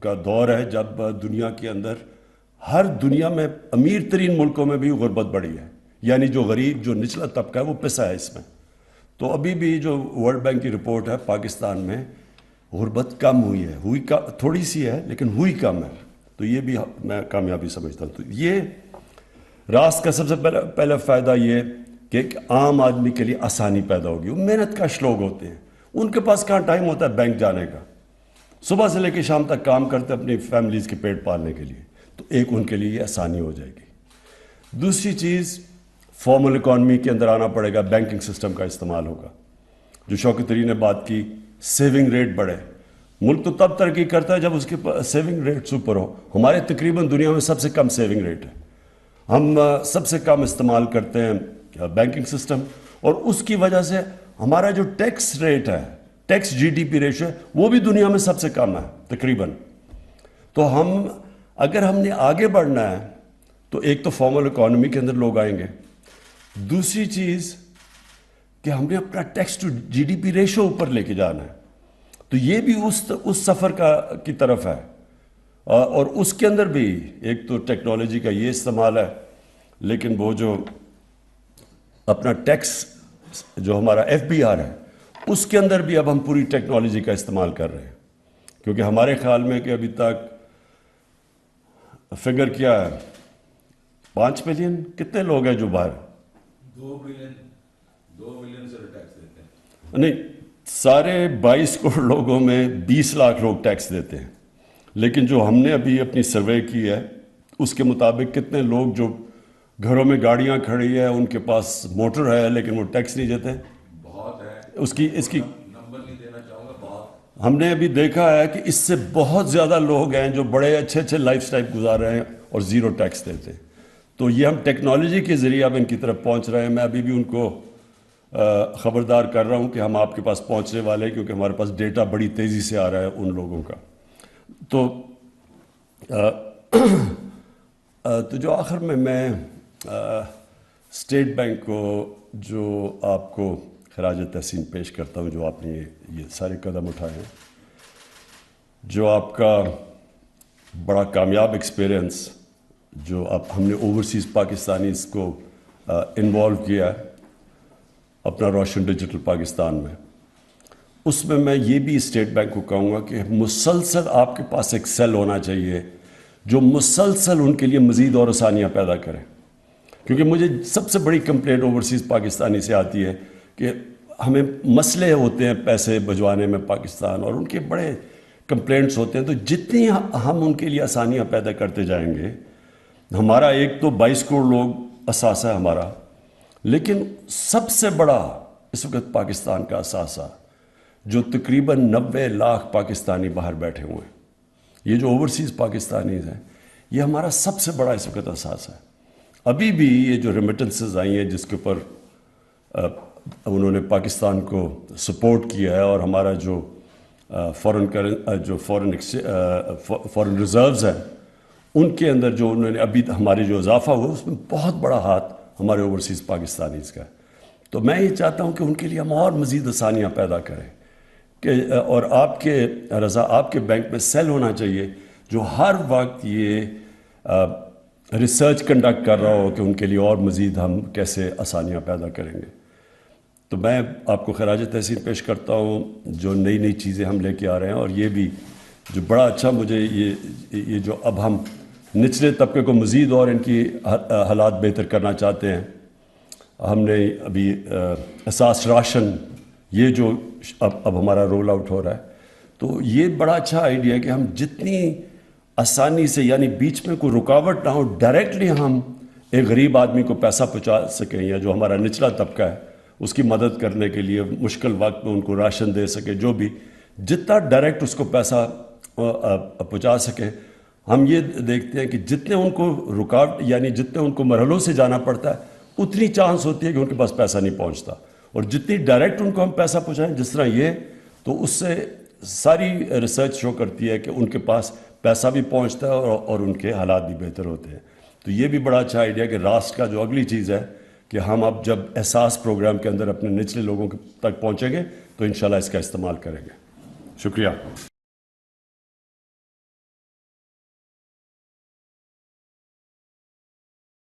کا دور ہے جب دنیا کے اندر ہر دنیا میں امیر ترین ملکوں میں بھی غربت بڑھی ہے، یعنی جو غریب جو نچلا طبقہ ہے وہ پسا ہے اس میں. تو ابھی بھی جو ورلڈ بینک کی رپورٹ ہے پاکستان میں غربت کم ہوئی ہے، تھوڑی سی ہے لیکن ہوئی کم ہے. تو یہ بھی میں کامیابی سمجھتا ہوں. تو یہ راست کا سب سے پہلا فائدہ یہ کہ ایک عام آدمی کے لیے آسانی پیدا ہوگی. وہ محنت کش لوگ ہوتے ہیں، ان کے پاس کہاں ٹائم ہوتا ہے بینک جانے کا، صبح سے لے کے شام تک کام کرتے اپنی فیملیز کے پیٹ پالنے کے لیے. تو ایک ان کے لیے یہ آسانی ہو جائے گی. دوسری چیز فارمل اکانومی کے اندر آنا پڑے گا، بینکنگ سسٹم کا استعمال ہوگا. جو شوکت ترین نے بات کی، سیونگ ریٹ بڑھے. ملک تو تب ترقی کرتا ہے جب اس کے سیونگ ریٹ سپر ہو. ہمارے تقریباً دنیا میں سب سے کم سیونگ ریٹ ہے. ہم سب سے کم استعمال کرتے ہیں بینکنگ سسٹم، اور اس کی وجہ سے ہمارا جو ٹیکس ریٹ ہے، tax G D P ratio ہے، وہ بھی دنیا میں سب سے کم ہے تقریباً. تو اگر ہم نے آگے بڑھنا ہے تو ایک تو فارمل اکانومی کے اندر لوگ آئیں گے. دوسری چیز کہ ہم نے اپنا tax to G D P ratio اوپر لے کے جانا ہے. تو یہ بھی اس سفر کی طرف ہے. اور اس کے اندر بھی ایک تو ٹیکنالوجی کا یہ استعمال ہے، لیکن وہ جو اپنا ٹیکس جو ہمارا ایف بی آر ہے اس کے اندر بھی اب ہم پوری ٹیکنالوجی کا استعمال کر رہے ہیں. کیونکہ ہمارے خیال میں کہ ابھی تک فگر کیا ہے 5 ملین کتنے لوگ ہیں جو باہر 2 ملین سے ٹیکس دیتے ہیں. نہیں، سارے 22 کروڑ لوگوں میں 20 لاکھ لوگ ٹیکس دیتے ہیں. لیکن جو ہم نے ابھی اپنی سروے کی ہے اس کے مطابق کتنے لوگ جو گھروں میں گاڑیاں کھڑی ہے ان کے پاس موٹر ہے لیکن وہ ٹیکس نہیں دیتے. بہت ہے. اس کی نمبر نہیں دینا چاہوں گا. بہت ہم نے ابھی دیکھا ہے کہ اس سے بہت زیادہ لوگ ہیں جو بڑے اچھے لائف سٹائل گزار رہے ہیں اور زیرو ٹیکس دیتے ہیں. تو یہ ہم ٹیکنالوجی کے ذریعے اب ان کی طرف پہنچ رہے ہیں. میں ابھی بھی ان کو خبردار کر رہا ہوں کہ ہم آپ کے پاس پہنچنے والے ہیں، کیونکہ ہمارے پاس ڈیٹا بڑی تیزی سے آ رہا ہے ان لوگوں کا. تو جو آخر میں اسٹیٹ بینک کو جو آپ کو خراج تحسین پیش کرتا ہوں، جو آپ نے یہ سارے قدم اٹھائے ہیں، جو آپ کا بڑا کامیاب ایکسپیرئنس جو ہم نے اوورسیز پاکستانیز کو انوالو کیا ہے اپنا روشن ڈیجیٹل پاکستان میں، اس میں یہ بھی اسٹیٹ بینک کو کہوں گا کہ مسلسل آپ کے پاس ایک سیل ہونا چاہیے جو مسلسل ان کے لیے مزید اور آسانیاں پیدا کرے. کیونکہ مجھے سب سے بڑی کمپلینٹ اوورسیز پاکستانی سے آتی ہے کہ ہمیں مسئلے ہوتے ہیں پیسے بھجوانے میں پاکستان، اور ان کے بڑے کمپلینٹس ہوتے ہیں. تو جتنی ہم ان کے لیے آسانیاں پیدا کرتے جائیں گے، ہمارا ایک تو 22 کروڑ لوگ اثاثہ ہے ہمارا، لیکن سب سے بڑا اس وقت پاکستان کا اثاثہ جو تقریباً 90 لاکھ پاکستانی باہر بیٹھے ہوئے ہیں، یہ جو اوورسیز پاکستانیز ہیں، یہ ہمارا سب سے بڑا اس وقت اثاثہ ہے. ابھی بھی یہ جو ریمیٹنسز آئی ہیں جس کے اوپر انہوں نے پاکستان کو سپورٹ کیا ہے، اور ہمارا جو فورن ریزروز ہیں ان کے اندر جو انہوں نے ابھی ہماری جو اضافہ ہوا اس میں بہت بڑا ہاتھ ہمارے اوورسیز پاکستانیز کا ہے. تو میں یہ چاہتا ہوں کہ ان کے لیے ہم اور مزید آسانیاں پیدا کریں کہ اور آپ کے بینک میں سیل ہونا چاہیے جو ہر وقت یہ ریسرچ کنڈکٹ کر رہا ہو کہ ان کے لیے اور مزید ہم کیسے آسانیاں پیدا کریں گے. تو میں آپ کو خراج تحسین پیش کرتا ہوں جو نئی چیزیں ہم لے کے آ رہے ہیں. اور یہ بھی جو بڑا اچھا مجھے یہ جو اب ہم نچلے طبقے کو مزید اور ان کی حالات بہتر کرنا چاہتے ہیں. ہم نے ابھی اساس راشن یہ جو اب ہمارا رول آؤٹ ہو رہا ہے، تو یہ بڑا اچھا آئیڈیا ہے کہ ہم جتنی آسانی سے، یعنی بیچ میں کوئی رکاوٹ نہ ہو، ڈائریکٹلی ہم ایک غریب آدمی کو پیسہ پہنچا سکیں، یا جو ہمارا نچلا طبقہ ہے اس کی مدد کرنے کے لیے مشکل وقت میں ان کو راشن دے سکے، جو بھی جتنا ڈائریکٹ اس کو پیسہ پہنچا سکیں. ہم یہ دیکھتے ہیں کہ جتنے ان کو رکاوٹ، یعنی جتنے ان کو مرحلوں سے جانا پڑتا ہے، اتنی چانس ہوتی ہے کہ ان کے پاس پیسہ نہیں پہنچتا. اور جتنی ڈائریکٹ ان کو ہم پیسہ پہنچائیں جس طرح یہ، تو اس سے ساری ریسرچ شو کرتی ہے کہ ان کے پاس پیسہ بھی پہنچتا ہے اور ان کے حالات بھی بہتر ہوتے ہیں. تو یہ بھی بڑا اچھا آئیڈیا کہ راست کا جو اگلی چیز ہے کہ ہم اب جب احساس پروگرام کے اندر اپنے نچلے لوگوں تک پہنچیں گے تو انشاءاللہ اس کا استعمال کریں گے. شکریہ.